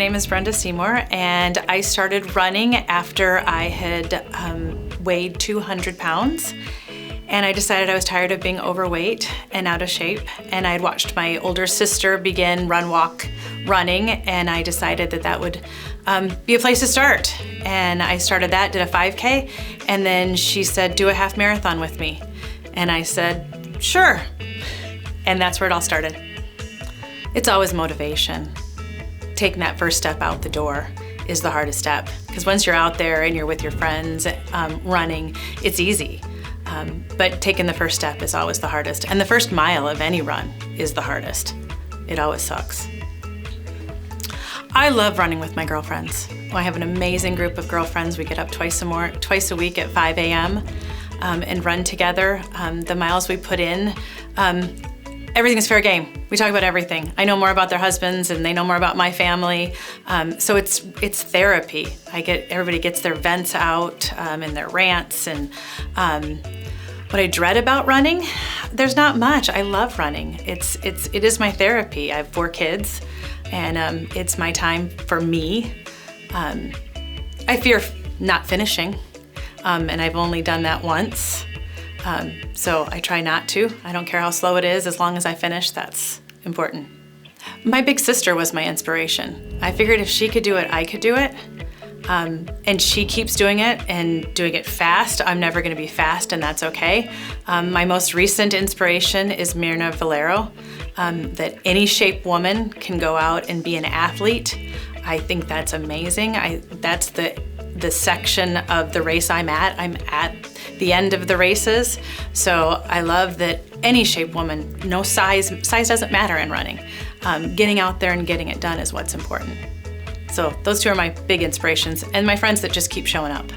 name is Brenda Seymour, and I started running after I had weighed 200 pounds. And I decided I was tired of being overweight and out of shape. And I had watched my older sister begin running, and I decided that that would be a place to start. And I started that, did a 5K, and then she said, do a half marathon with me. And I said, sure. And that's where it all started. It's always motivation. Taking that first step out the door is the hardest step. Because once you're out there and you're with your friends running, it's easy. But taking the first step is always the hardest. And the first mile of any run is the hardest. It always sucks. I love running with my girlfriends. I have an amazing group of girlfriends. We get up twice a week at 5 a.m. And run together. The miles we put in, everything is fair game. We talk about everything. I know more about their husbands and they know more about my family. So it's therapy. Everybody gets their vents out and their rants. And what I dread about running, there's not much. I love running. It is my therapy. I have 4 kids, and it's my time for me. I fear not finishing, and I've only done that once. So I try not to. I don't care how slow it is, as long as I finish, that's important. My big sister was my inspiration. I figured if she could do it, I could do it. And she keeps doing it and doing it fast. I'm never gonna be fast, and that's okay. My most recent inspiration is Mirna Valero, that any shape woman can go out and be an athlete. I think that's amazing. That's the section of the race I'm at. I'm at the end of the races. So I love that any shape woman, no size doesn't matter in running. Getting out there and getting it done is what's important. So those 2 are my big inspirations, and my friends that just keep showing up.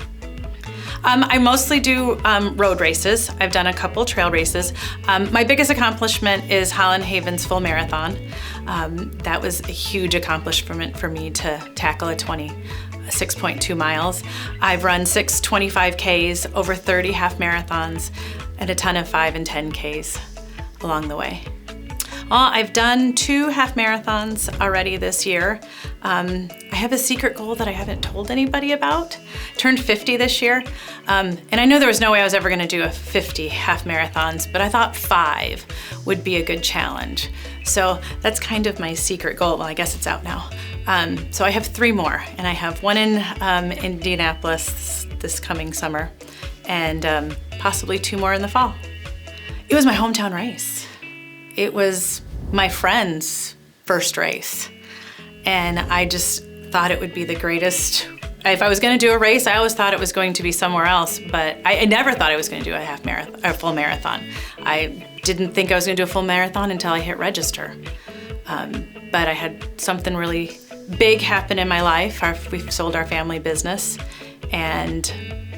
I mostly do road races. I've done a couple trail races. My biggest accomplishment is Holland Haven's full marathon. That was a huge accomplishment for me to tackle a 6.2 miles. I've run 6 25Ks, over 30 half marathons, and a ton of 5 and 10Ks along the way. I've done 2 half marathons already this year. I have a secret goal that I haven't told anybody about. Turned 50 this year, and I knew there was no way I was ever gonna do a 50 half marathons, but I thought 5 would be a good challenge. So that's kind of my secret goal. Well, I guess it's out now. So I have 3 more, and I have one in Indianapolis this coming summer, and possibly 2 more in the fall. It was my hometown race. It was my friend's first race, and I just thought it would be the greatest. If I was going to do a race, I always thought it was going to be somewhere else, but I never thought I was going to do a full marathon. I didn't think I was going to do a full marathon until I hit register. But I had something really big happen in my life. We've sold our family business, and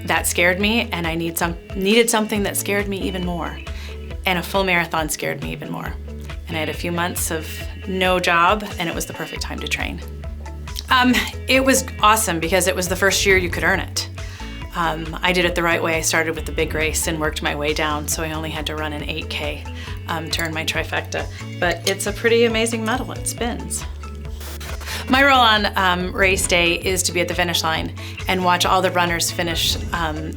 that scared me, and I needed something that scared me even more. And a full marathon scared me even more. And I had a few months of no job, and it was the perfect time to train. It was awesome because it was the first year you could earn it. I did it the right way. I started with the big race and worked my way down, so I only had to run an 8K to earn my trifecta. But it's a pretty amazing medal. It spins. My role on race day is to be at the finish line and watch all the runners finish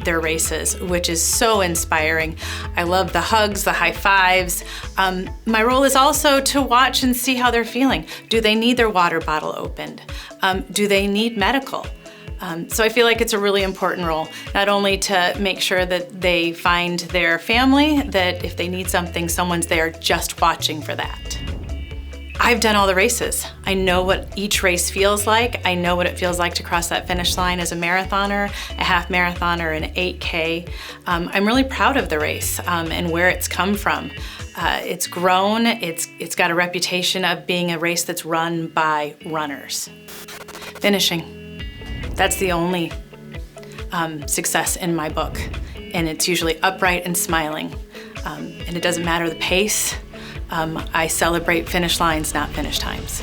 their races, which is so inspiring. I love the hugs, the high fives. My role is also to watch and see how they're feeling. Do they need their water bottle opened? Do they need medical? So I feel like it's a really important role, not only to make sure that they find their family, that if they need something, someone's there just watching for that. I've done all the races. I know what each race feels like. I know what it feels like to cross that finish line as a marathoner, a half marathoner, an 8K. I'm really proud of the race and where it's come from. It's grown, it's got a reputation of being a race that's run by runners. Finishing, that's the only success in my book. And it's usually upright and smiling. And it doesn't matter the pace. I celebrate finish lines, not finish times.